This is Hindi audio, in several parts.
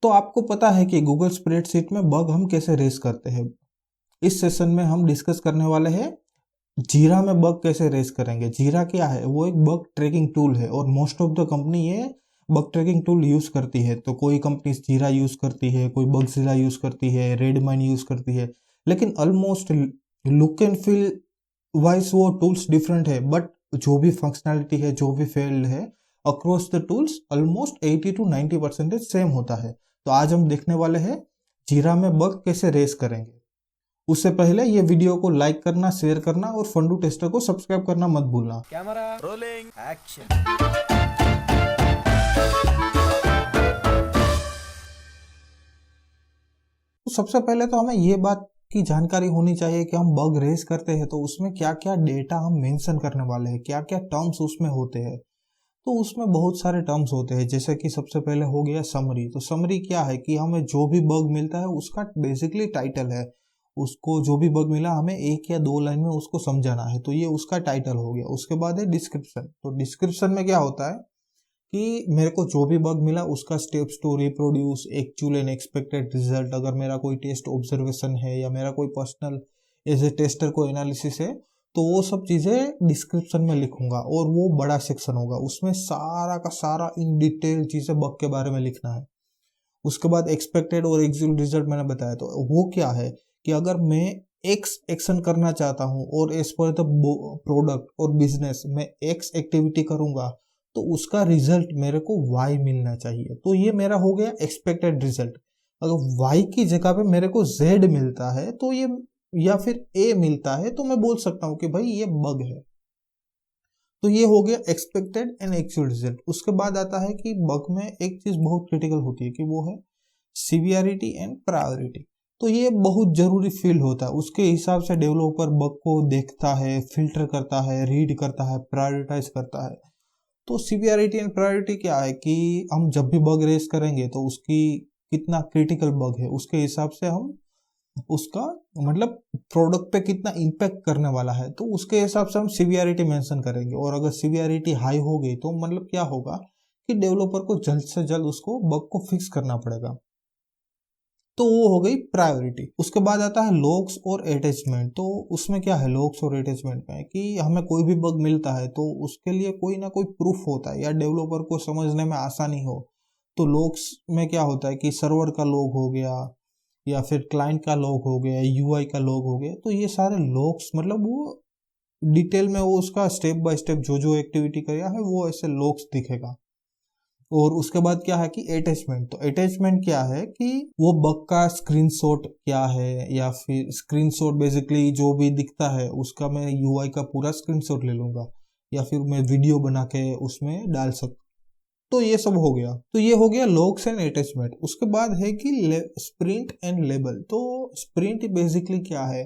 तो आपको पता है कि गूगल स्प्रेडशीट में बग हम कैसे रेस करते हैं। इस सेशन में हम डिस्कस करने वाले हैं जीरा में बग कैसे रेस करेंगे। जीरा क्या है? वो एक बग ट्रैकिंग टूल है और मोस्ट ऑफ द कंपनी ये बग ट्रैकिंग टूल यूज करती है। तो कोई कंपनी जीरा यूज करती है, कोई बगजीला यूज करती है, रेडमाइन यूज करती है, लेकिन almost look and feel wise वो टूल्स डिफरेंट है, बट जो भी फंक्शनैलिटी है, जो भी फील्ड है, across the tools almost 80 to 90% same होता है। तो आज हम देखने वाले हैं जीरा में बग कैसे रेस करेंगे। उससे पहले ये वीडियो को लाइक करना, शेयर करना और फंडू टेस्टर को सब्सक्राइब करना मत भूलना। Camera rolling action. तो सबसे पहले तो हमें ये बात की जानकारी होनी चाहिए कि हम बग रेस करते हैं तो उसमें क्या क्या डेटा हम मेंशन करने वाले हैं, क्या क्या टर्म्स उसमें होते हैं। तो उसमें बहुत सारे टर्म्स होते हैं, जैसे कि सबसे पहले हो गया समरी। तो समरी क्या है कि हमें जो भी बग मिलता है उसका बेसिकली टाइटल है। उसको जो भी बग मिला हमें 1 या 2 लाइन में उसको समझाना है, तो ये उसका टाइटल हो गया। उसके बाद है डिस्क्रिप्शन। तो डिस्क्रिप्शन में क्या होता है कि मेरे को जो भी बग मिला उसका steps to reproduce actual and expected result. अगर मेरा कोई टेस्ट ऑब्जर्वेशन है या मेरा कोई पर्सनल एज ए टेस्टर को एनालिसिस है तो वो सब चीज़ें डिस्क्रिप्शन में लिखूंगा और वो बड़ा सेक्शन होगा, उसमें सारा का सारा इन डिटेल चीज़ें बग के बारे में लिखना है। उसके बाद एक्सपेक्टेड और एक्चुअल रिजल्ट मैंने बताया, तो वो क्या है कि अगर मैं एक्स एक्शन करना चाहता हूँ और एज पर द प्रोडक्ट और बिजनेस में एक्स एक्टिविटी करूंगा तो उसका रिजल्ट मेरे को वाई मिलना चाहिए। तो ये मेरा हो गया एक्सपेक्टेड रिजल्ट। अगर वाई की जगह पे मेरे को जेड मिलता है तो ये, या फिर ए मिलता है, तो मैं बोल सकता हूँ कि भाई ये बग है। तो ये हो गया एक्सपेक्टेड एंड एक्चुअल रिजल्ट। उसके बाद आता है कि बग में एक चीज बहुत क्रिटिकल होती है कि वो है सीवियरिटी एंड प्रायोरिटी। तो ये बहुत जरूरी फील्ड होता है, उसके हिसाब से डेवलपर बग को देखता है, फिल्टर करता है, रीड करता है, प्रायोरिटाइज करता है। तो सीवियरिटी एंड प्रायोरिटी क्या है कि हम जब भी बग रेस करेंगे तो उसकी कितना क्रिटिकल बग है उसके हिसाब से हम उसका मतलब प्रोडक्ट पे कितना इम्पैक्ट करने वाला है तो उसके हिसाब से हम सीवियरिटी मेंशन करेंगे। और अगर सीवियरिटी हाई हो गई तो मतलब क्या होगा कि डेवलपर को जल्द से जल्द उसको बग को फिक्स करना पड़ेगा। तो वो हो गई प्रायोरिटी। उसके बाद आता है लॉग्स और अटैचमेंट। तो उसमें क्या है लॉग्स और अटैचमेंट में कि हमें कोई भी बग मिलता है तो उसके लिए कोई ना कोई प्रूफ होता है या डेवलपर को समझने में आसानी हो। तो लॉग्स में क्या होता है कि सर्वर का लॉग हो गया या फिर क्लाइंट का लॉग हो गया, यूआई का लॉग हो गया। तो ये सारे लॉग्स मतलब वो डिटेल में वो उसका स्टेप बाय स्टेप जो जो एक्टिविटी किया है वो ऐसे लॉग्स दिखेगा। और उसके बाद क्या है कि अटैचमेंट। तो अटैचमेंट क्या है कि वो बग का स्क्रीनशॉट क्या है या फिर स्क्रीनशॉट बेसिकली जो भी दिखता है उसका मैं यूआई का पूरा स्क्रीनशॉट ले लूंगा या फिर मैं वीडियो बना के उसमें डाल सकता। तो ये सब हो गया। तो ये हो गया लॉग्स एंड अटैचमेंट। उसके बाद है कि स्प्रिंट एंड लेबल। तो स्प्रिंट बेसिकली क्या है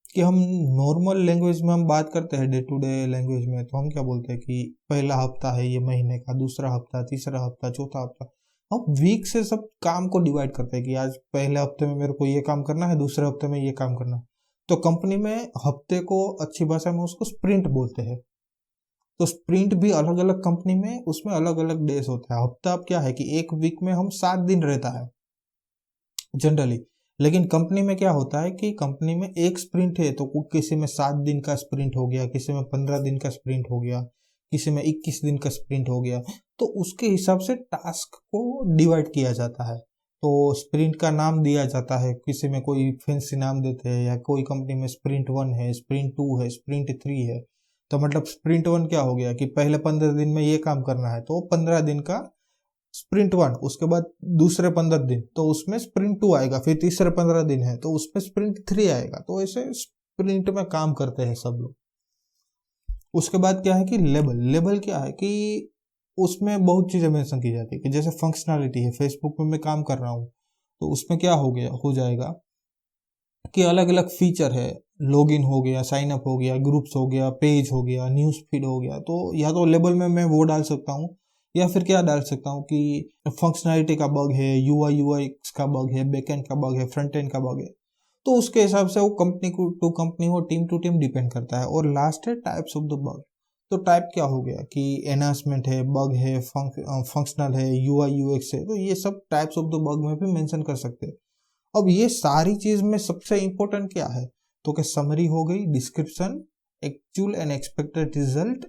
कि हम नॉर्मल लैंग्वेज में हम बात करते हैं, डे टू डे लैंग्वेज में तो हम क्या बोलते हैं कि पहला हफ्ता है ये महीने का, दूसरा हफ्ता, तीसरा हफ्ता, चौथा हफ्ता। हम वीक से सब काम को डिवाइड करते हैं कि आज पहले हफ्ते में मेरे को ये काम करना है, दूसरे हफ्ते में ये काम करना है। तो कंपनी में हफ्ते को अच्छी भाषा में उसको स्प्रिंट बोलते हैं। तो स्प्रिंट भी अलग अलग कंपनी में उसमें अलग अलग डेज होता है। हफ्ता अब क्या है कि एक वीक में हम 7 दिन रहता है जनरली, लेकिन कंपनी में क्या होता है कि कंपनी में एक स्प्रिंट है तो किसी में 7 दिन का स्प्रिंट हो गया, किसी में 15 दिन का स्प्रिंट हो गया, किसी में 21 दिन का स्प्रिंट हो गया। तो उसके हिसाब से टास्क को डिवाइड किया जाता है। तो स्प्रिंट का नाम दिया जाता है, किसी में कोई फैंसी नाम देते हैं या कोई कंपनी में स्प्रिंट 1 है, स्प्रिंट 2 है, स्प्रिंट 3 है। तो मतलब स्प्रिंट 1 क्या हो गया कि पहले 15 दिन में ये काम करना है तो 15 दिन का स्प्रिंट 1। उसके बाद दूसरे 15 दिन तो उसमें स्प्रिंट 2 आएगा, फिर तीसरे 15 दिन है तो उसमें स्प्रिंट 3 आएगा। तो ऐसे स्प्रिंट में काम करते हैं सब लोग। उसके बाद क्या है कि लेबल। लेबल क्या है कि उसमें बहुत चीजें मेंशन की जाती है कि जैसे फंक्शनैलिटी है, फेसबुक में मैं काम कर रहा हूँ तो उसमें क्या हो जाएगा कि अलग अलग फीचर है, लॉगिन हो गया, साइन अप हो गया, ग्रुप्स हो गया, पेज हो गया, न्यूज़ फीड हो गया। तो या तो लेबल में मैं वो डाल सकता हूँ या फिर क्या डाल सकता हूँ कि फंक्शनैलिटी का बग है, यूआई यूएक्स का बग है, बैकएंड का बग है, फ्रंट एंड का बग है। तो उसके हिसाब से वो कंपनी टू कंपनी हो, टीम टू टीम डिपेंड करता है। और लास्ट है टाइप्स ऑफ द बग। तो टाइप क्या हो गया कि एनहांसमेंट है, बग है, फंक्शनल है, यूआई यूएक्स है, तो ये सब टाइप्स ऑफ द बग में भी मेंशन कर सकते हैं। अब ये सारी चीज में सबसे इंपॉर्टेंट क्या है, तो क्या समरी हो गई, description, actual and expected result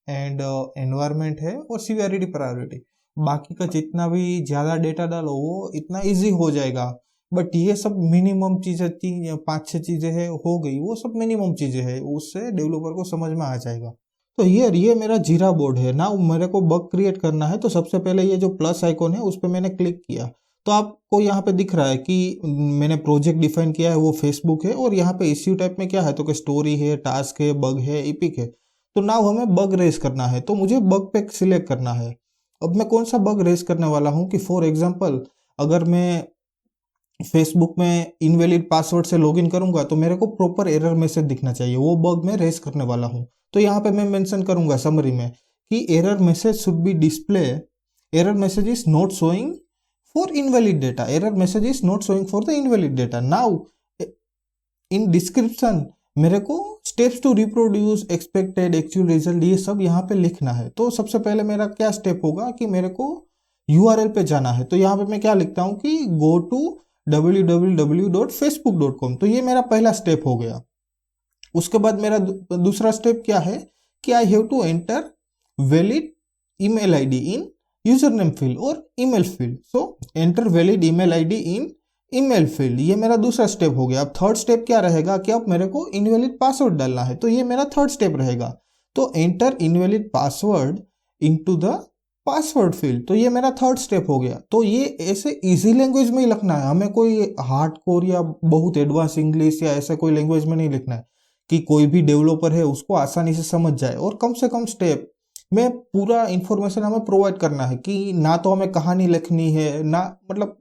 and environment है, और सीवियरिटी प्रायोरिटी। बाकी का जितना भी ज्यादा डेटा डालो वो इतना इजी हो जाएगा, बट ये सब मिनिमम चीजें 3 या 5-6 चीजें है हो गई, वो सब मिनिमम चीजें है, उससे डेवलपर को समझ में आ जाएगा। तो ये मेरा जीरा बोर्ड है ना, मेरे को बग क्रिएट करना है। तो सबसे पहले ये जो प्लस आइकॉन है उस पर मैंने क्लिक किया, तो आपको यहाँ पे दिख रहा है कि मैंने प्रोजेक्ट डिफाइन किया है, वो फेसबुक है, और यहाँ पे इश्यू टाइप में क्या है, तो कि स्टोरी है, टास्क है, बग है, इपिक है। तो नाउ हमें बग रेस करना है, तो मुझे बग पे सिलेक्ट करना है। अब मैं कौन सा बग रेस करने वाला हूँ कि फॉर एग्जाम्पल अगर मैं फेसबुक में इनवैलिड पासवर्ड से लॉगिन करूंगा तो मेरे को प्रॉपर एरर मैसेज दिखना चाहिए, वो बग मैं रेस करने वाला हूँ। तो यहाँ पे मैं मेंशन करूंगा समरी में कि error message should be display, error message is not showing for invalid data, error message is not showing for the invalid data. Now in description मेरे को steps to reproduce expected actual result ये सब यहाँ पे लिखना है। तो सबसे पहले मेरा क्या स्टेप होगा कि मेरे को यूआरएल पे जाना है, तो यहाँ पे मैं क्या लिखता हूँ कि गो टू www.facebook.com। तो ये मेरा पहला स्टेप हो गया। उसके बाद मेरा दूसरा स्टेप क्या है कि I have to enter valid email ID in user name field और email field. So enter valid email ID in email field, ये मेरा दूसरा स्टेप हो गया। अब थर्ड स्टेप क्या रहेगा कि अब मेरे को इनवैलिड पासवर्ड डालना है, तो ये मेरा थर्ड स्टेप रहेगा। तो enter invalid password into the password field, तो ये मेरा थर्ड स्टेप हो गया। तो ये ऐसे इजी लैंग्वेज में ही लिखना है, हमें कोई हार्ड कोर या बहुत एडवांस इंग्लिश या ऐसा कोई लैंग्वेज में नहीं लिखना है कि कोई भी डेवलपर है उसको आसानी से समझ जाए। और कम से कम स्टेप में पूरा इंफॉर्मेशन हमें प्रोवाइड करना है कि ना तो हमें कहानी लिखनी है, ना मतलब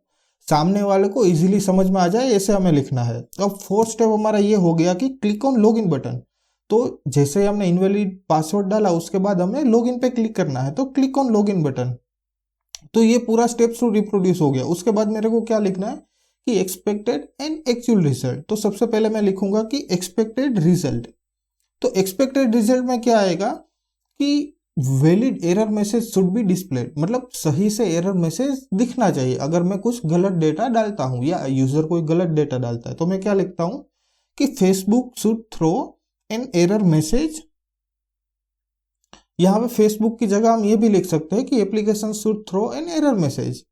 सामने वाले को इजीली समझ में आ जाए, ऐसे हमें लिखना है। अब फोर्थ स्टेप हमारा ये हो गया कि क्लिक ऑन लॉगिन बटन। तो जैसे हमने इनवैलिड पासवर्ड डाला उसके बाद हमें लॉगिन पे क्लिक करना है, तो क्लिक ऑन लॉगिन बटन। तो ये पूरा स्टेप्स टू रिप्रोड्यूस हो गया। उसके बाद मेरे को क्या लिखना है कि एक्सपेक्टेड एंड एक्चुअल रिजल्ट। तो सबसे पहले मैं लिखूंगा कि एक्सपेक्टेड रिजल्ट। तो एक्सपेक्टेड रिजल्ट में क्या आएगा कि valid error message should be displayed, मतलब सही से एरर मैसेज दिखना चाहिए अगर मैं कुछ गलत डेटा डालता हूं या यूजर कोई गलत डेटा डालता है। तो मैं क्या लिखता हूं कि Facebook should throw an error message. यहां पे फेसबुक की जगह हम ये भी लिख सकते हैं कि application should throw an error message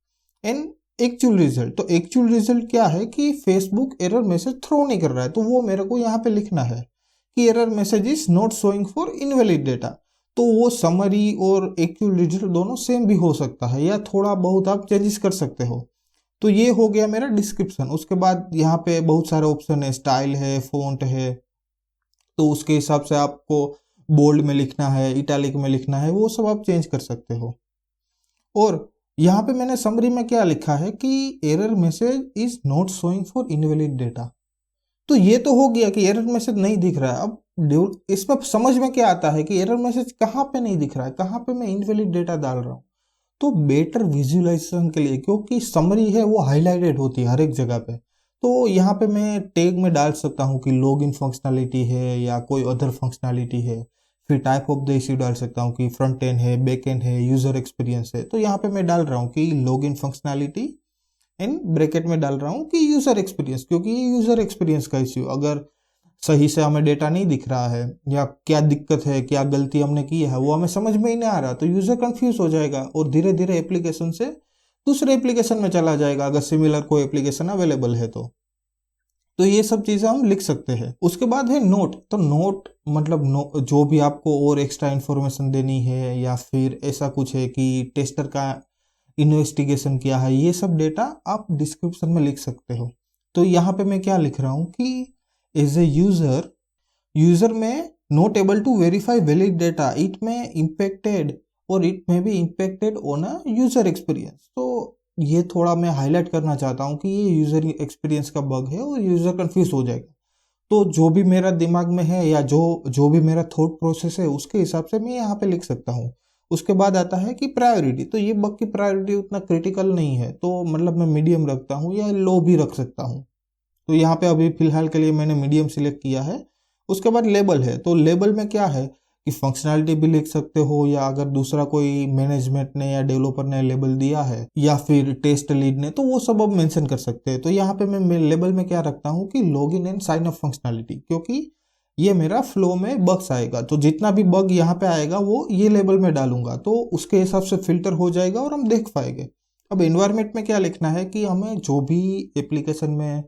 an actual result. तो एक्चुअल रिजल्ट क्या है कि फेसबुक एरर मैसेज थ्रो नहीं कर रहा है, तो वो मेरे को यहाँ पे लिखना है कि error message is not showing for invalid data. तो वो समरी और एक्चुअल रिजल्ट दोनों सेम भी हो सकता है या थोड़ा बहुत आप चेंजेस कर सकते हो। तो ये हो गया मेरा डिस्क्रिप्शन। उसके बाद यहाँ पे बहुत सारे ऑप्शन है, स्टाइल है, फॉन्ट है, तो उसके हिसाब से आपको बोल्ड में लिखना है, इटैलिक में लिखना है, वो सब आप चेंज कर सकते हो। और यहाँ पे मैंने समरी में क्या लिखा है कि error message is not showing for invalid data. तो ये तो हो गया कि एरर मैसेज नहीं दिख रहा है। अब इसमें समझ में क्या आता है कि एरर मैसेज कहाँ पे नहीं दिख रहा है, कहाँ पे मैं इनवैलिड डेटा डाल रहा हूँ। तो बेटर विजुअलाइजेशन के लिए, क्योंकि समरी है वो हाईलाइटेड होती है हर एक जगह पे, तो यहाँ पे मैं टैग में डाल सकता हूँ कि लॉगिन फंक्शनैलिटी है या कोई अदर फंक्शनैलिटी है। फिर टाइप ऑफ द इश्यू डाल सकता हूँ कि फ्रंट एंड है, बैक एंड है, यूजर एक्सपीरियंस है। तो यहाँ पे मैं डाल रहा हूँ कि लॉगिन फंक्शनैलिटी इन ब्रैकेट में डाल रहा हूँ कि यूजर एक्सपीरियंस, क्योंकि ये यूजर एक्सपीरियंस का इश्यू, अगर सही से हमें डेटा नहीं दिख रहा है या क्या दिक्कत है, क्या गलती हमने की है, वो हमें समझ में ही नहीं आ रहा, तो यूजर कंफ्यूज हो जाएगा और धीरे धीरे एप्लीकेशन से दूसरे एप्लीकेशन में चला जाएगा अगर सिमिलर कोई एप्लीकेशन अवेलेबल है तो ये सब चीजें हम लिख सकते हैं। उसके बाद है नोट। तो नोट मतलब जो भी आपको और एक्स्ट्रा इन्फॉर्मेशन देनी है या फिर ऐसा कुछ है कि टेस्टर का इन्वेस्टिगेशन किया है, ये सब डेटा आप डिस्क्रिप्शन में लिख सकते हो। तो यहाँ पे मैं क्या लिख रहा हूँ कि एज ए यूजर में not able to verify valid data, it may impacted और it may be impacted on a user experience. तो ये थोड़ा मैं हाईलाइट करना चाहता हूँ कि ये यूजर एक्सपीरियंस का बग है और यूजर कंफ्यूज हो जाएगा। तो जो भी मेरा दिमाग में है या जो भी मेरा थॉट प्रोसेस है उसके हिसाब से मैं यहाँ पे लिख सकता हूँ। उसके बाद आता है कि प्रायोरिटी। तो ये बग की प्रायोरिटी उतना क्रिटिकल नहीं है, तो मतलब मैं मीडियम रखता हूँ या लो भी रख सकता हूँ। तो यहाँ पे अभी फिलहाल के लिए मैंने मीडियम सिलेक्ट किया है। उसके बाद लेबल है। तो लेबल में क्या है की फंक्शनैलिटी भी लिख सकते हो, या अगर दूसरा कोई मैनेजमेंट ने या डेवलपर ने लेबल दिया है या फिर टेस्ट लीड ने, तो वो सब अब मेंशन कर सकते हैं। तो यहाँ पे मैं लेबल में क्या रखता हूँ कि login and sign up functionality, क्योंकि ये मेरा फ्लो में बग्स आएगा, तो जितना भी बग यहाँ पे आएगा वो ये लेबल में डालूंगा, तो उसके हिसाब से फिल्टर हो जाएगा और हम देख पाएंगे। अब एनवायरनमेंट में क्या लिखना है कि हमें जो भी एप्लीकेशन में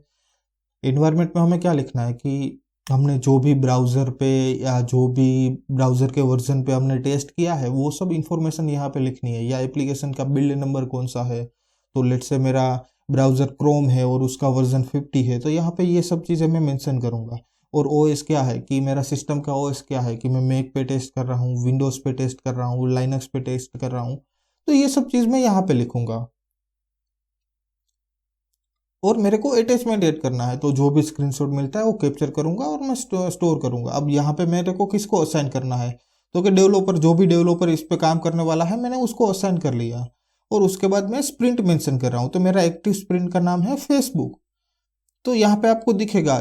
एनवायरनमेंट में हमें क्या लिखना है कि हमने जो भी ब्राउज़र पे या जो भी ब्राउज़र के वर्जन पे हमने टेस्ट किया है वो सब इन्फॉर्मेशन यहाँ पे लिखनी है, या एप्लीकेशन का बिल्ड नंबर कौन सा है। तो लेट्स से मेरा ब्राउज़र क्रोम है और उसका वर्जन 50 है, तो यहाँ पे ये सब चीज़ें मैं मेंशन करूँगा। और ओएस क्या है कि मेरा सिस्टम का ओएस क्या है, कि मैं मैक पे टेस्ट कर रहा हूँ, विंडोज़ पे टेस्ट कर रहा हूँ, लाइनक्स पे टेस्ट कर रहा हूँ, तो ये सब चीज़ मैं यहाँ पे लिखूंगा। और मेरे को अटैचमेंट ऐड करना है, तो जो भी स्क्रीनशॉट मिलता है वो कैप्चर करूंगा और मैं स्टोर करूंगा। अब यहाँ पे मेरे को किसको असाइन करना है, तो कि डेवलपर, जो भी डेवलपर इस पे काम करने वाला है मैंने उसको असाइन कर लिया। और उसके बाद मैं स्प्रिंट मेंशन कर रहा हूँ, तो मेरा एक्टिव स्प्रिंट का नाम है फेसबुक। तो यहाँ पे आपको दिखेगा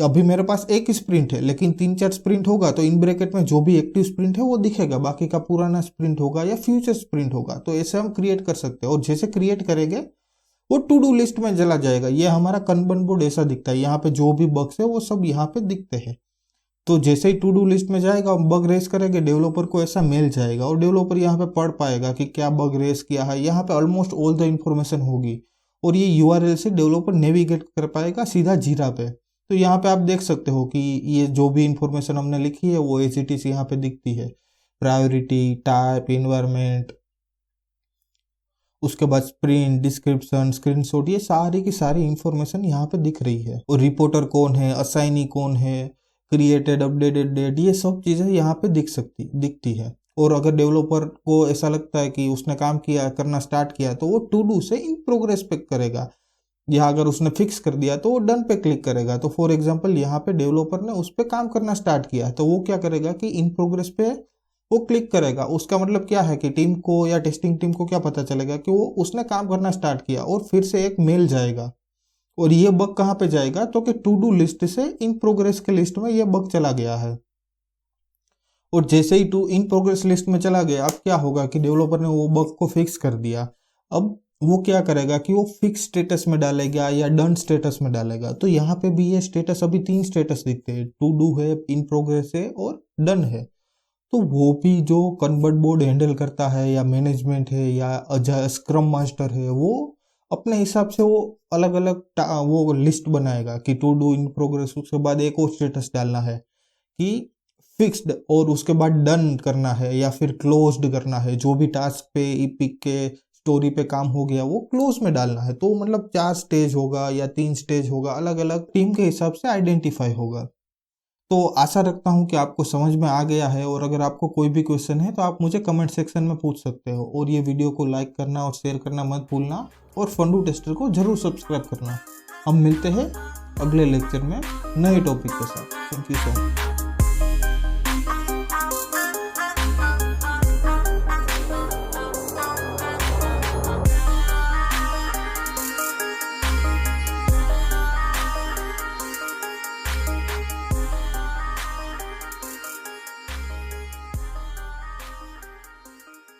अभी मेरे पास एक स्प्रिंट है, लेकिन 3-4 स्प्रिंट होगा तो इन ब्रैकेट में जो भी एक्टिव स्प्रिंट है वो दिखेगा, बाकी का पुराना स्प्रिंट होगा या फ्यूचर स्प्रिंट होगा। तो ऐसे हम क्रिएट कर सकते हैं, और जैसे क्रिएट करेंगे वो टू डू लिस्ट में चला जाएगा। ये हमारा कंबन बोर्ड ऐसा दिखता है, यहाँ पे जो भी बग्स है वो सब यहाँ पे दिखते हैं। तो जैसे ही टू डू लिस्ट में जाएगा, बग रेस करेंगे, डेवलपर को ऐसा मेल जाएगा और डेवलपर यहाँ पे पढ़ पाएगा कि क्या बग रेस किया है। यहाँ पे ऑलमोस्ट ऑल द इन्फॉर्मेशन होगी, और ये यूआरएल से डेवलपर नेविगेट कर पाएगा सीधा जीरा पे। तो यहाँ पे आप देख सकते हो कि ये जो भी इंफॉर्मेशन हमने लिखी है वो एज इट इज यहाँ पे दिखती है। प्रायोरिटी, टाइप, इन्वायरमेंट, उसके बाद स्प्रिंट, डिस्क्रिप्शन, स्क्रीनशॉट, ये सारी की सारी इंफॉर्मेशन यहाँ पे दिख रही है। और रिपोर्टर कौन है, असाइनी कौन है, क्रिएटेड, अपडेटेड डेट, ये सब चीज़ें यहाँ पे दिखती है। और अगर डेवलपर को ऐसा लगता है कि उसने काम किया, करना स्टार्ट किया, तो वो टू डू से इन प्रोग्रेस पे करेगा, या अगर उसने फिक्स कर दिया तो वो डन पे क्लिक करेगा। तो फॉर एग्जाम्पल यहाँ पे डेवलपर ने उस पर काम करना स्टार्ट किया, तो वो क्या करेगा कि इन प्रोग्रेस पे वो क्लिक करेगा। उसका मतलब क्या है कि टीम को या टेस्टिंग टीम को क्या पता चलेगा कि वो उसने काम करना स्टार्ट किया, और फिर से एक मेल जाएगा। और ये बग कहाँ पे जाएगा, तो कि टू डू लिस्ट से इन प्रोग्रेस के लिस्ट में ये बग चला गया है। और जैसे ही टू इन प्रोग्रेस लिस्ट में चला गया, अब क्या होगा कि डेवलपर ने वो बग को फिक्स कर दिया। अब वो क्या करेगा कि वो फिक्स स्टेटस में डालेगा या डन स्टेटस में डालेगा। तो यहाँ पे भी ये स्टेटस, अभी 3 स्टेटस दिखते हैं, टू डू है, इन प्रोग्रेस है और डन है। तो वो भी जो कन्वर्ट बोर्ड हैंडल करता है, या मैनेजमेंट है, या स्क्रम मास्टर है, वो अपने हिसाब से वो अलग अलग वो लिस्ट बनाएगा कि टू डू, इन प्रोग्रेस, उसके बाद एक और स्टेटस डालना है कि फिक्स्ड, और उसके बाद डन करना है या फिर क्लोज्ड करना है। जो भी टास्क पे, इपिक के स्टोरी पे काम हो गया वो क्लोज में डालना है। तो मतलब 4 स्टेज होगा या 3 स्टेज होगा, अलग अलग टीम के हिसाब से आइडेंटिफाई होगा। तो आशा रखता हूँ कि आपको समझ में आ गया है, और अगर आपको कोई भी क्वेश्चन है तो आप मुझे कमेंट सेक्शन में पूछ सकते हो। और ये वीडियो को लाइक करना और शेयर करना मत भूलना, और फंडू टेस्टर को जरूर सब्सक्राइब करना। हम मिलते हैं अगले लेक्चर में नए टॉपिक के साथ। Thank you so much.